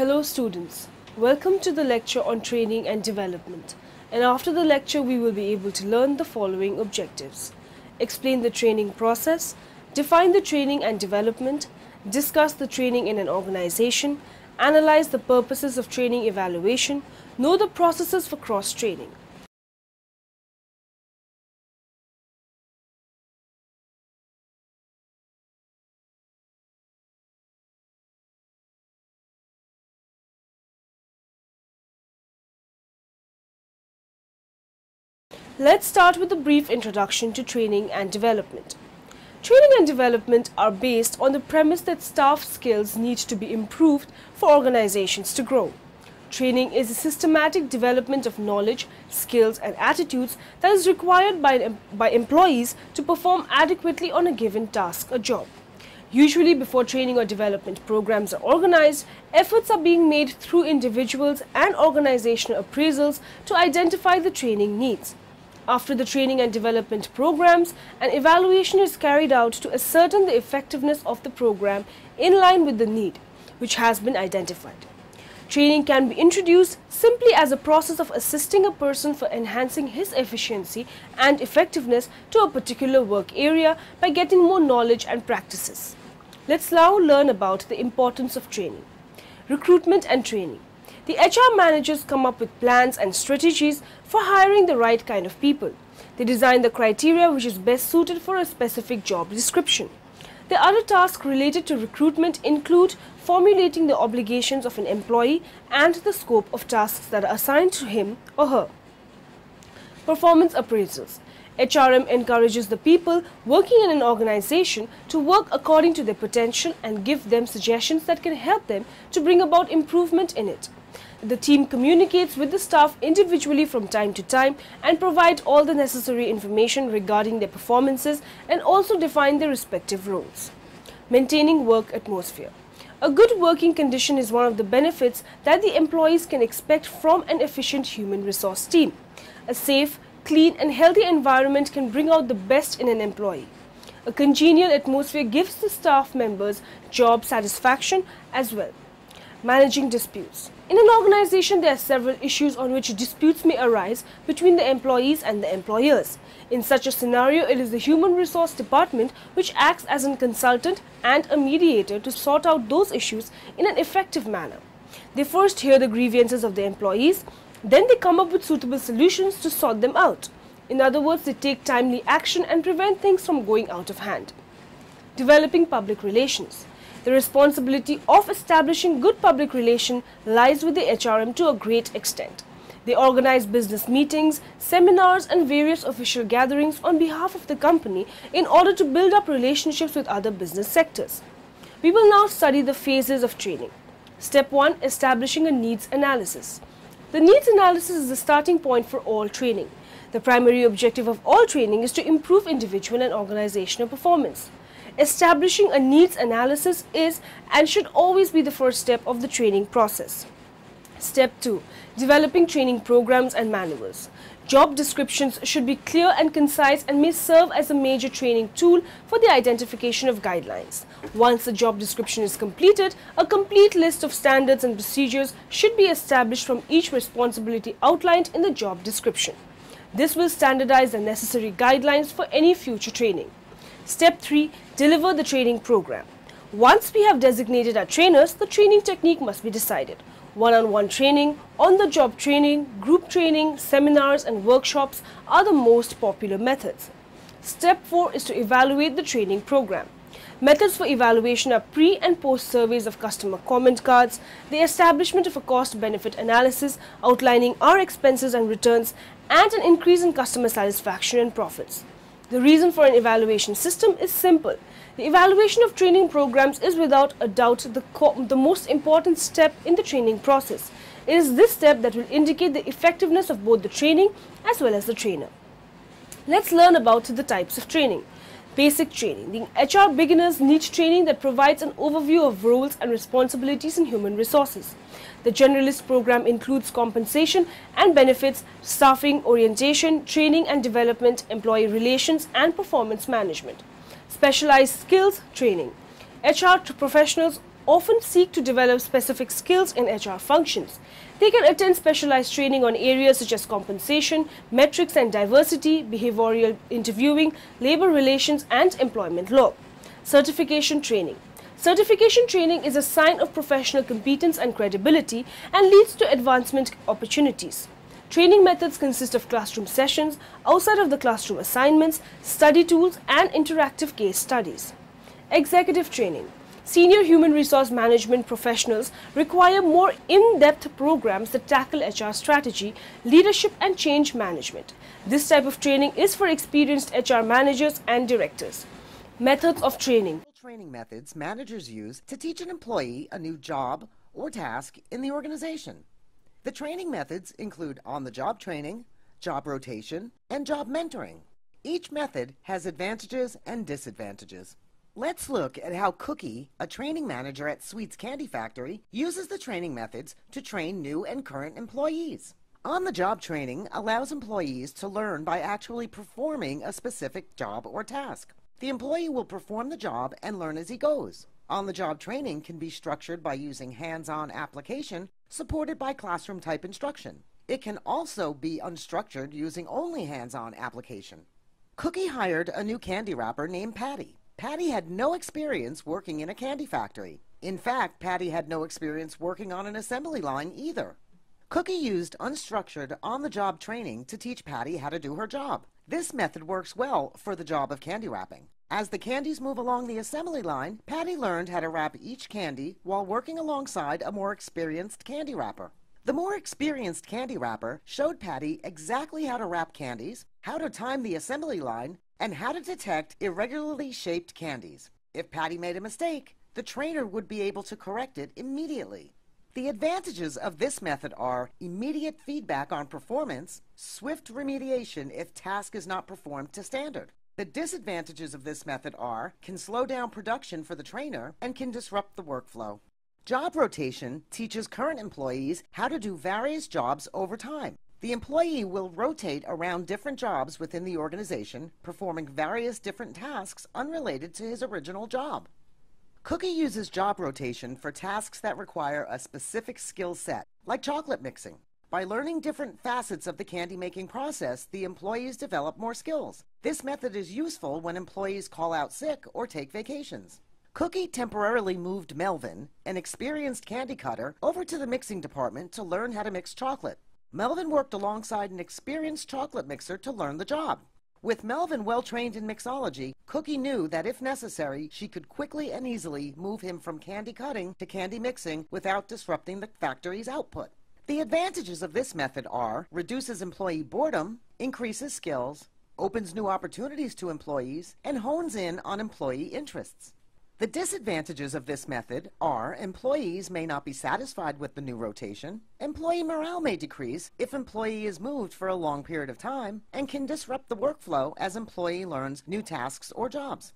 Hello students, welcome to the lecture on training and development, and after the lecture we will be able to learn the following objectives: explain the training process, define the training and development, discuss the training in an organization, analyze the purposes of training evaluation, know the processes for cross-training. Let's start with a brief introduction to training and development. Training and development are based on the premise that staff skills need to be improved for organizations to grow. Training is a systematic development of knowledge, skills and attitudes that is required by employees to perform adequately on a given task or job. Usually before training or development programs are organized, efforts are being made through individuals and organizational appraisals to identify the training needs. After the training and development programs, an evaluation is carried out to ascertain the effectiveness of the program in line with the need, which has been identified. Training can be introduced simply as a process of assisting a person for enhancing his efficiency and effectiveness to a particular work area by getting more knowledge and practices. Let's now learn about the importance of training. Recruitment and training. The HR managers come up with plans and strategies for hiring the right kind of people. They design the criteria which is best suited for a specific job description. The other tasks related to recruitment include formulating the obligations of an employee and the scope of tasks that are assigned to him or her. Performance appraisals. HRM encourages the people working in an organization to work according to their potential and give them suggestions that can help them to bring about improvement in it. The team communicates with the staff individually from time to time and provide all the necessary information regarding their performances and also define their respective roles. Maintaining work atmosphere. A good working condition is one of the benefits that the employees can expect from an efficient human resource team. A safe, clean and healthy environment can bring out the best in an employee. A congenial atmosphere gives the staff members job satisfaction as well. Managing disputes. In an organization, there are several issues on which disputes may arise between the employees and the employers. In such a scenario, it is the Human Resource Department which acts as a consultant and a mediator to sort out those issues in an effective manner. They first hear the grievances of the employees, then they come up with suitable solutions to sort them out. In other words, they take timely action and prevent things from going out of hand. Developing public relations. The responsibility of establishing good public relation lies with the HRM to a great extent. They organize business meetings, seminars and various official gatherings on behalf of the company in order to build up relationships with other business sectors. We will now study the phases of training. Step 1. Establishing a needs analysis. The needs analysis is the starting point for all training. The primary objective of all training is to improve individual and organizational performance. Establishing a needs analysis is and should always be the first step of the training process. Step 2. Developing training programs and manuals. Job descriptions should be clear and concise and may serve as a major training tool for the identification of guidelines. Once the job description is completed, a complete list of standards and procedures should be established from each responsibility outlined in the job description. This will standardize the necessary guidelines for any future training. Step 3. Deliver the training program. Once we have designated our trainers, the training technique must be decided. One-on-one training, on-the-job training, group training, seminars and workshops are the most popular methods. Step 4 is to evaluate the training program. Methods for evaluation are pre- and post-surveys of customer comment cards, the establishment of a cost-benefit analysis outlining our expenses and returns, and an increase in customer satisfaction and profits. The reason for an evaluation system is simple. The evaluation of training programs is without a doubt the most important step in the training process. It is this step that will indicate the effectiveness of both the training as well as the trainer. Let's learn about the types of training. Basic training. The HR beginners need training that provides an overview of roles and responsibilities in human resources. The generalist program includes compensation and benefits, staffing, orientation, training and development, employee relations and performance management. Specialized skills training. HR professionals often seek to develop specific skills in HR functions. They can attend specialized training on areas such as compensation, metrics and diversity, behavioral interviewing, labor relations, and employment law. Certification training. Certification training is a sign of professional competence and credibility and leads to advancement opportunities. Training methods consist of classroom sessions, outside of the classroom assignments, study tools, and interactive case studies. Executive training. Senior human resource management professionals require more in-depth programs that tackle HR strategy, leadership, and change management. This type of training is for experienced HR managers and directors. Methods of training. Training methods managers use to teach an employee a new job or task in the organization. The training methods include on-the-job training, job rotation, and job mentoring. Each method has advantages and disadvantages. Let's look at how Cookie, a training manager at Sweets Candy Factory, uses the training methods to train new and current employees. On-the-job training allows employees to learn by actually performing a specific job or task. The employee will perform the job and learn as he goes. On-the-job training can be structured by using hands-on application supported by classroom-type instruction. It can also be unstructured using only hands-on application. Cookie hired a new candy wrapper named Patty. Patty had no experience working in a candy factory. In fact, Patty had no experience working on an assembly line either. Cookie used unstructured, on-the-job training to teach Patty how to do her job. This method works well for the job of candy wrapping. As the candies move along the assembly line, Patty learned how to wrap each candy while working alongside a more experienced candy wrapper. The more experienced candy wrapper showed Patty exactly how to wrap candies, how to time the assembly line, and how to detect irregularly shaped candies. If Patty made a mistake, the trainer would be able to correct it immediately. The advantages of this method are immediate feedback on performance, swift remediation if task is not performed to standard. The disadvantages of this method are can slow down production for the trainer and can disrupt the workflow. Job rotation teaches current employees how to do various jobs over time. The employee will rotate around different jobs within the organization, performing various different tasks unrelated to his original job. Cookie uses job rotation for tasks that require a specific skill set, like chocolate mixing. By learning different facets of the candy making process, the employees develop more skills. This method is useful when employees call out sick or take vacations. Cookie temporarily moved Melvin, an experienced candy cutter, over to the mixing department to learn how to mix chocolate. Melvin worked alongside an experienced chocolate mixer to learn the job. With Melvin well trained in mixology, Cookie knew that if necessary, she could quickly and easily move him from candy cutting to candy mixing without disrupting the factory's output. The advantages of this method are reduces employee boredom, increases skills, opens new opportunities to employees, and hones in on employee interests. The disadvantages of this method are employees may not be satisfied with the new rotation, employee morale may decrease if employee is moved for a long period of time, and can disrupt the workflow as employee learns new tasks or jobs.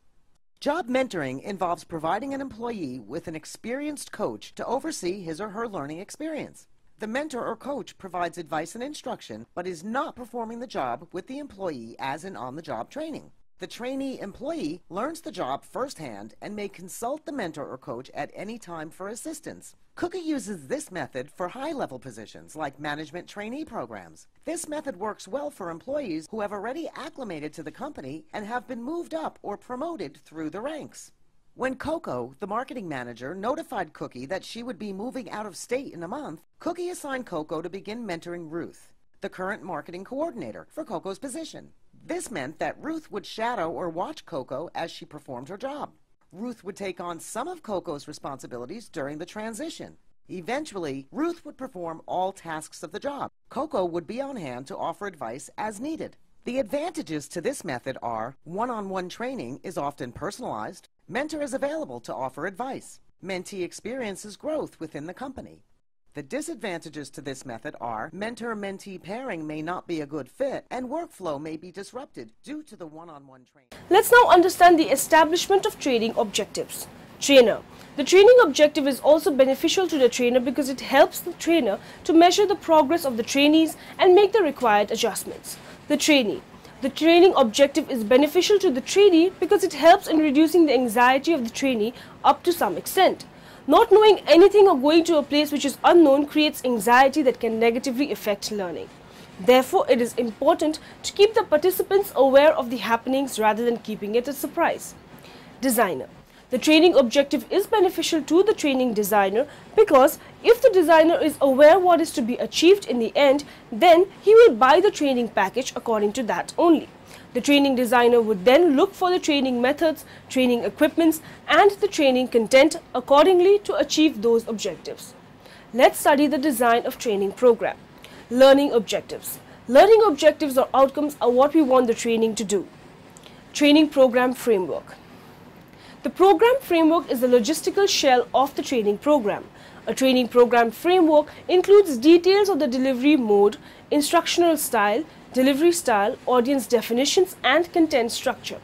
Job mentoring involves providing an employee with an experienced coach to oversee his or her learning experience. The mentor or coach provides advice and instruction, but is not performing the job with the employee as in on-the-job training. The trainee employee learns the job firsthand and may consult the mentor or coach at any time for assistance. Cookie uses this method for high-level positions like management trainee programs. This method works well for employees who have already acclimated to the company and have been moved up or promoted through the ranks. When Coco, the marketing manager, notified Cookie that she would be moving out of state in a month, Cookie assigned Coco to begin mentoring Ruth, the current marketing coordinator, for Coco's position. This meant that Ruth would shadow or watch Coco as she performed her job. Ruth would take on some of Coco's responsibilities during the transition. Eventually, Ruth would perform all tasks of the job. Coco would be on hand to offer advice as needed. The advantages to this method are one-on-one training is often personalized, mentor is available to offer advice, mentee experiences growth within the company. The disadvantages to this method are mentor-mentee pairing may not be a good fit and workflow may be disrupted due to the one-on-one training. Let's now understand the establishment of training objectives. Trainer. The training objective is also beneficial to the trainer because it helps the trainer to measure the progress of the trainees and make the required adjustments. The trainee. The training objective is beneficial to the trainee because it helps in reducing the anxiety of the trainee up to some extent. Not knowing anything or going to a place which is unknown creates anxiety that can negatively affect learning. Therefore, it is important to keep the participants aware of the happenings rather than keeping it a surprise. Designer. The training objective is beneficial to the training designer because if the designer is aware what is to be achieved in the end, then he will buy the training package according to that only. The training designer would then look for the training methods, training equipments, and the training content accordingly to achieve those objectives. Let's study the design of training program. Learning objectives. Learning objectives or outcomes are what we want the training to do. Training program framework. The program framework is the logistical shell of the training program. A training program framework includes details of the delivery mode, instructional style, delivery style, audience definitions, and content structure.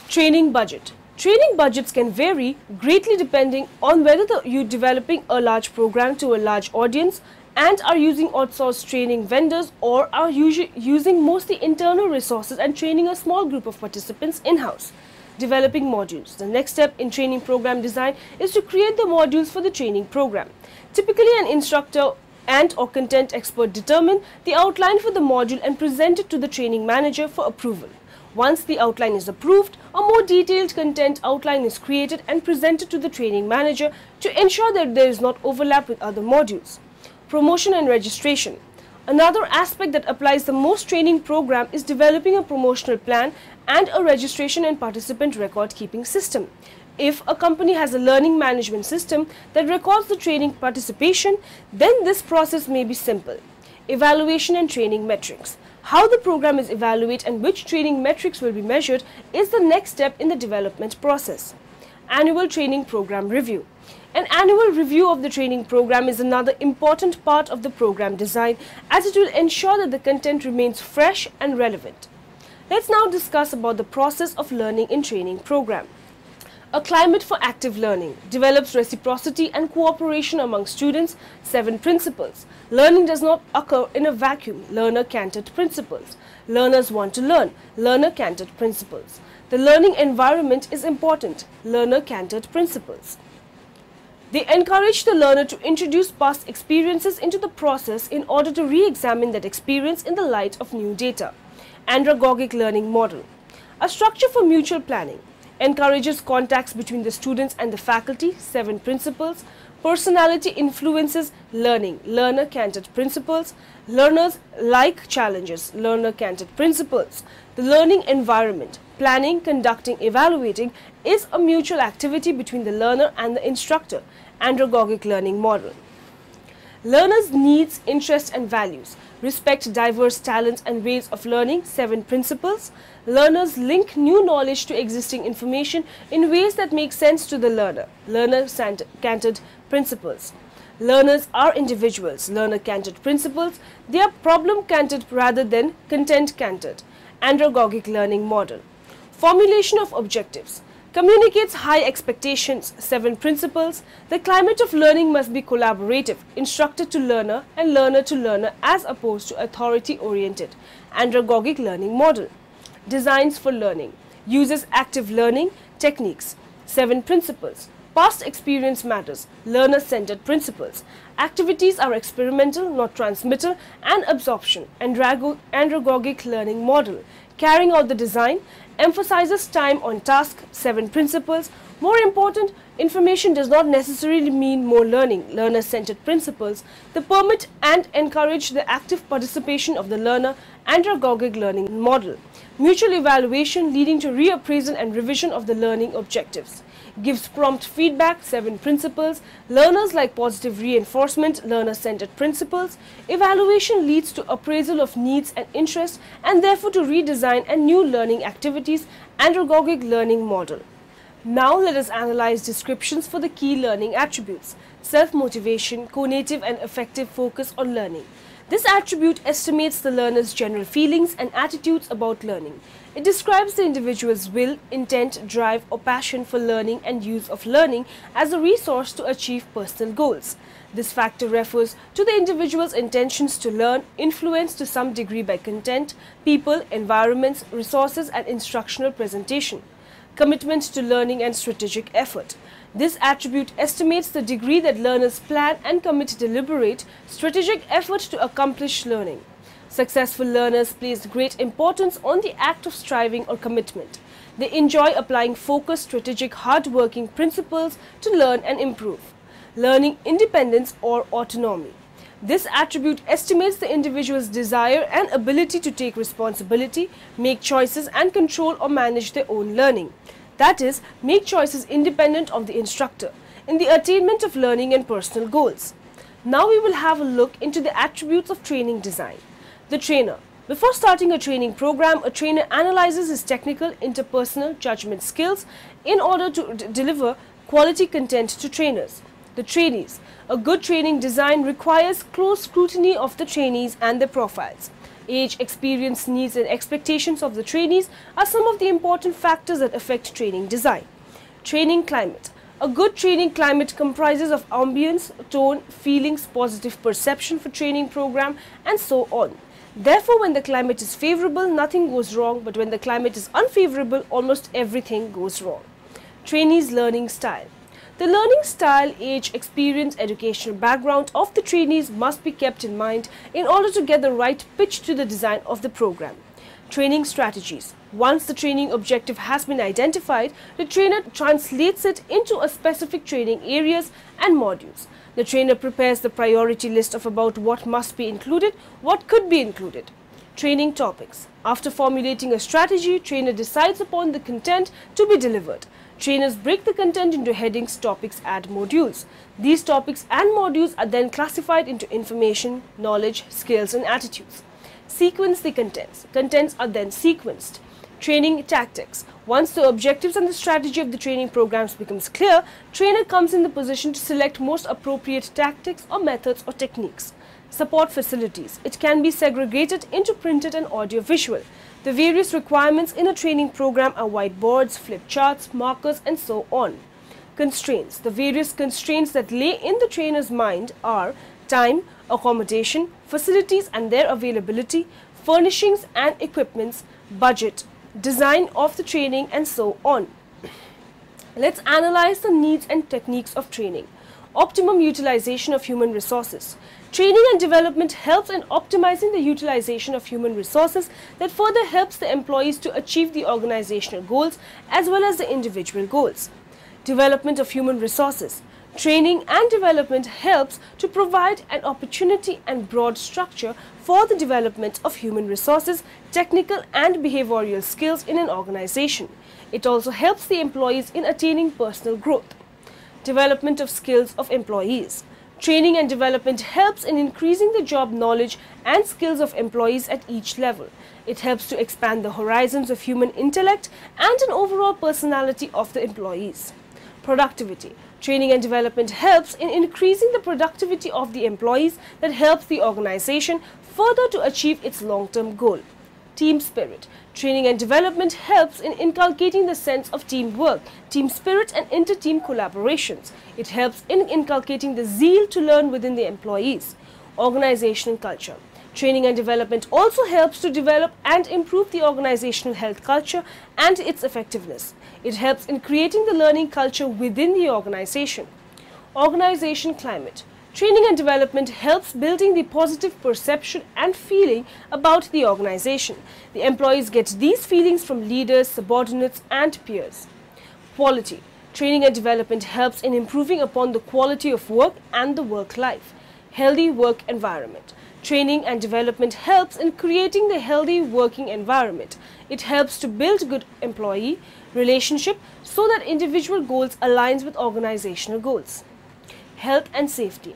Training budget. Training budgets can vary greatly depending on whether you're developing a large program to a large audience and are using outsourced training vendors or are using mostly internal resources and training a small group of participants in-house. Developing modules. The next step in training program design is to create the modules for the training program. Typically, an instructor and/or content expert determine the outline for the module and present it to the training manager for approval. Once the outline is approved, a more detailed content outline is created and presented to the training manager to ensure that there is not overlap with other modules. Promotion and registration. Another aspect that applies the most training program is developing a promotional plan and a registration and participant record keeping system. If a company has a learning management system that records the training participation, then this process may be simple. Evaluation and training metrics. How the program is evaluated and which training metrics will be measured is the next step in the development process. Annual training program review. An annual review of the training program is another important part of the program design as it will ensure that the content remains fresh and relevant. Let's now discuss about the process of learning in training program. A climate for active learning develops reciprocity and cooperation among students. 7 principles. Learning does not occur in a vacuum. Learner-centered principles. Learners want to learn. Learner-centered principles. The learning environment is important. Learner-centered principles. They encourage the learner to introduce past experiences into the process in order to re-examine that experience in the light of new data. Andragogic learning model. A structure for mutual planning. Encourages contacts between the students and the faculty. 7 principles. Personality influences learning. Learner-centered principles. Learners like challenges. Learner-centered principles. The learning environment. Planning, conducting, evaluating is a mutual activity between the learner and the instructor. Andragogic learning model. Learners' needs, interests and values. Respect diverse talents and ways of learning. 7 principles. Learners link new knowledge to existing information in ways that make sense to the learner. Learner-centered principles. Learners are individuals. Learner-centered principles. They are problem-centered rather than content-centered. Andragogic learning model. Formulation of objectives. Communicates high expectations. 7 principles. The climate of learning must be collaborative, instructor to learner and learner to learner as opposed to authority-oriented. Andragogic learning model. Designs for learning. Uses active learning techniques. 7 principles. Past experience matters. Learner-centered principles. Activities are experimental, not transmittal, and absorption. Andragogic learning model. Carrying out the design. Emphasizes time on task. 7 principles. More important, information does not necessarily mean more learning. Learner-centered principles. They permit and encourage the active participation of the learner. Andragogic learning model. Mutual evaluation leading to reappraisal and revision of the learning objectives. Gives prompt feedback. 7 principles. Learners like positive reinforcement. Learner-centered principles. Evaluation leads to appraisal of needs and interests and therefore to redesign and new learning activities. Andragogic learning model. Now let us analyze descriptions for the key learning attributes. Self-motivation, cognitive and affective focus on learning. This attribute estimates the learner's general feelings and attitudes about learning. It describes the individual's will, intent, drive or passion for learning and use of learning as a resource to achieve personal goals. This factor refers to the individual's intentions to learn, influenced to some degree by content, people, environments, resources and instructional presentation. commitment to learning and strategic effort. This attribute estimates the degree that learners plan and commit deliberate, strategic effort to accomplish learning. Successful learners place great importance on the act of striving or commitment. They enjoy applying focused, strategic, hard-working principles to learn and improve. Learning independence or autonomy. This attribute estimates the individual's desire and ability to take responsibility, make choices and control or manage their own learning. That is, make choices independent of the instructor in the attainment of learning and personal goals. Now we will have a look into the attributes of training design. The trainer. Before starting a training program, a trainer analyzes his technical, interpersonal, judgment skills in order to deliver quality content to trainers. The trainees. A good training design requires close scrutiny of the trainees and their profiles. Age, experience, needs and expectations of the trainees are some of the important factors that affect training design. Training climate. A good training climate comprises of ambience, tone, feelings, positive perception for training program and so on. Therefore, when the climate is favorable, nothing goes wrong, but when the climate is unfavorable, almost everything goes wrong. Trainees' learning style. The learning style, age, experience, educational background of the trainees must be kept in mind in order to get the right pitch to the design of the program. Training strategies. Once the training objective has been identified, the trainer translates it into a specific training areas and modules. The trainer prepares the priority list of about what must be included, what could be included. Training topics. After formulating a strategy, trainer decides upon the content to be delivered. Trainers break the content into headings, topics and modules. These topics and modules are then classified into information, knowledge, skills and attitudes. Sequence the contents. Contents are then sequenced. Training tactics. Once the objectives and the strategy of the training programs becomes clear, trainer comes in the position to select most appropriate tactics or methods or techniques. Support facilities. It can be segregated into printed and audio visual. The various requirements in a training program are whiteboards, flip charts, markers and so on. Constraints. The various constraints that lay in the trainer's mind are time, accommodation, facilities and their availability, furnishings and equipments, budget, design of the training and so on. Let's analyze the needs and techniques of training. Optimum utilization of human resources. Training and development helps in optimizing the utilization of human resources that further helps the employees to achieve the organizational goals as well as the individual goals. Development of human resources. Training and development helps to provide an opportunity and broad structure for the development of human resources, technical and behavioral skills in an organization. It also helps the employees in attaining personal growth. Development of skills of employees. Training and development helps in increasing the job knowledge and skills of employees at each level. It helps to expand the horizons of human intellect and an overall personality of the employees. Productivity. Training and development helps in increasing the productivity of the employees that helps the organization further to achieve its long-term goal. Team spirit. Training and development helps in inculcating the sense of teamwork, team spirit and inter-team collaborations. It helps in inculcating the zeal to learn within the employees. Organizational culture. Training and development also helps to develop and improve the organizational health culture and its effectiveness. It helps in creating the learning culture within the organization. Organization climate. Training and development helps building the positive perception and feeling about the organization. The employees get these feelings from leaders, subordinates and peers. Quality. Training and development helps in improving upon the quality of work and the work life. Healthy work environment. Training and development helps in creating the healthy working environment. It helps to build good employee relationship so that individual goals aligns with organizational goals. Health and safety.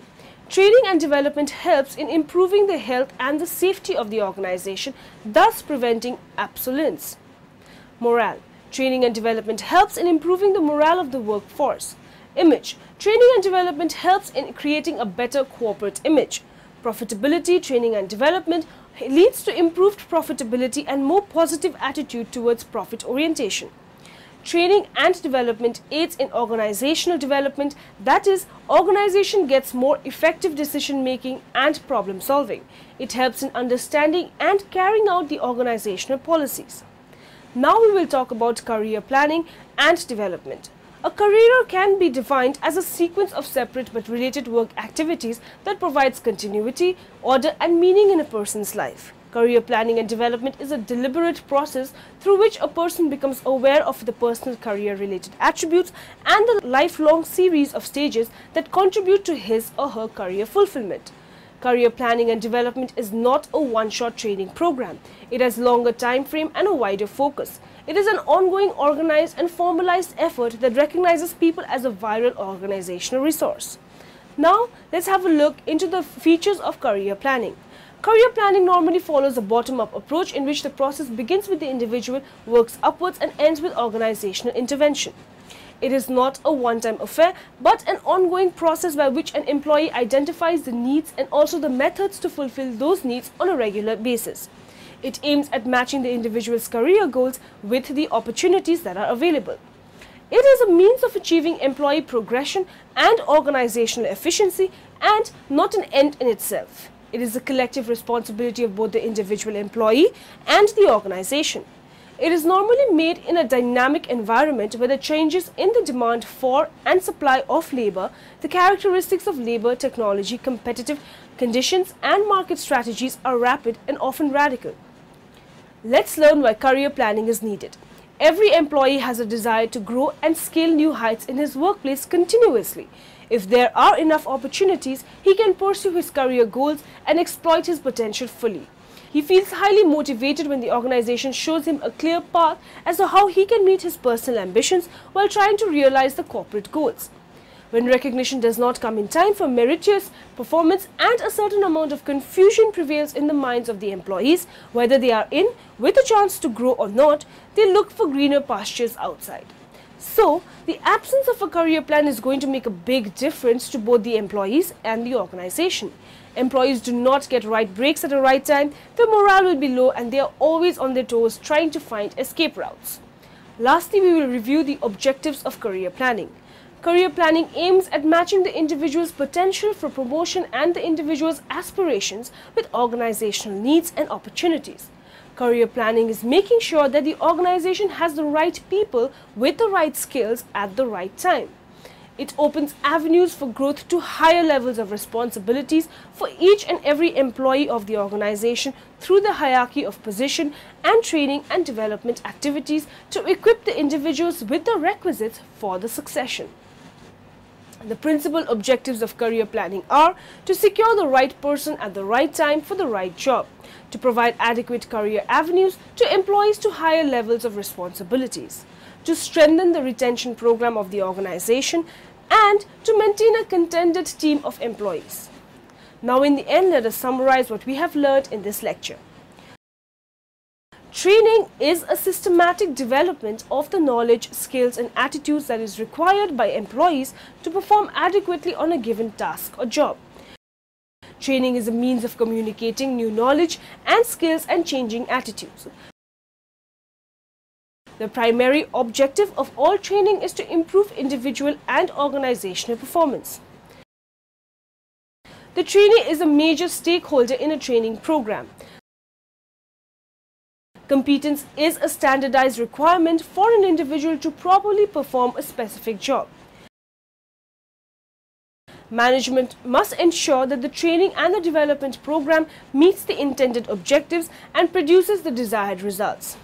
Training and development helps in improving the health and the safety of the organization, thus preventing obsolescence. Morale. Training and development helps in improving the morale of the workforce. Image. Training and development helps in creating a better corporate image. Profitability. Training and development leads to improved profitability and more positive attitude towards profit orientation. Training and development aids in organizational development, that is, organization gets more effective decision making and problem solving. It helps in understanding and carrying out the organizational policies. Now we will talk about career planning and development. A career can be defined as a sequence of separate but related work activities that provides continuity, order and meaning in a person's life. Career planning and development is a deliberate process through which a person becomes aware of the personal career-related attributes and the lifelong series of stages that contribute to his or her career fulfillment. Career planning and development is not a one-shot training program. It has longer time frame and a wider focus. It is an ongoing, organized and formalized effort that recognizes people as a vital organizational resource. Now, let's have a look into the features of career planning. Career planning normally follows a bottom-up approach in which the process begins with the individual, works upwards and ends with organizational intervention. It is not a one-time affair, but an ongoing process by which an employee identifies the needs and also the methods to fulfill those needs on a regular basis. It aims at matching the individual's career goals with the opportunities that are available. It is a means of achieving employee progression and organizational efficiency and not an end in itself. It is the collective responsibility of both the individual employee and the organization. It is normally made in a dynamic environment where the changes in the demand for and supply of labor, the characteristics of labor, technology, competitive conditions and market strategies are rapid and often radical. Let's learn why career planning is needed. Every employee has a desire to grow and scale new heights in his workplace continuously. If there are enough opportunities, he can pursue his career goals and exploit his potential fully. He feels highly motivated when the organization shows him a clear path as to how he can meet his personal ambitions while trying to realize the corporate goals. When recognition does not come in time for meritorious performance and a certain amount of confusion prevails in the minds of the employees, whether they are in with a chance to grow or not, they look for greener pastures outside. So, the absence of a career plan is going to make a big difference to both the employees and the organization. Employees do not get right breaks at the right time, their morale will be low and they are always on their toes trying to find escape routes. Lastly, we will review the objectives of career planning. Career planning aims at matching the individual's potential for promotion and the individual's aspirations with organizational needs and opportunities. Career planning is making sure that the organization has the right people with the right skills at the right time. It opens avenues for growth to higher levels of responsibilities for each and every employee of the organization through the hierarchy of position and training and development activities to equip the individuals with the requisites for the succession. The principal objectives of career planning are to secure the right person at the right time for the right job, to provide adequate career avenues to employees to higher levels of responsibilities, to strengthen the retention program of the organization, and to maintain a contented team of employees. Now in the end, let us summarize what we have learned in this lecture. Training is a systematic development of the knowledge, skills and attitudes that is required by employees to perform adequately on a given task or job. Training is a means of communicating new knowledge and skills and changing attitudes. The primary objective of all training is to improve individual and organizational performance. The trainee is a major stakeholder in a training program. Competence is a standardized requirement for an individual to properly perform a specific job. Management must ensure that the training and the development program meets the intended objectives and produces the desired results.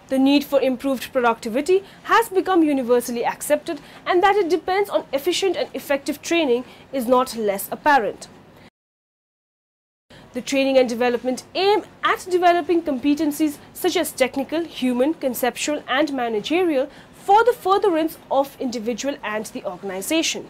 The need for improved productivity has become universally accepted, and that it depends on efficient and effective training is not less apparent. The training and development aim at developing competencies such as technical, human, conceptual and managerial for the furtherance of individual and the organization.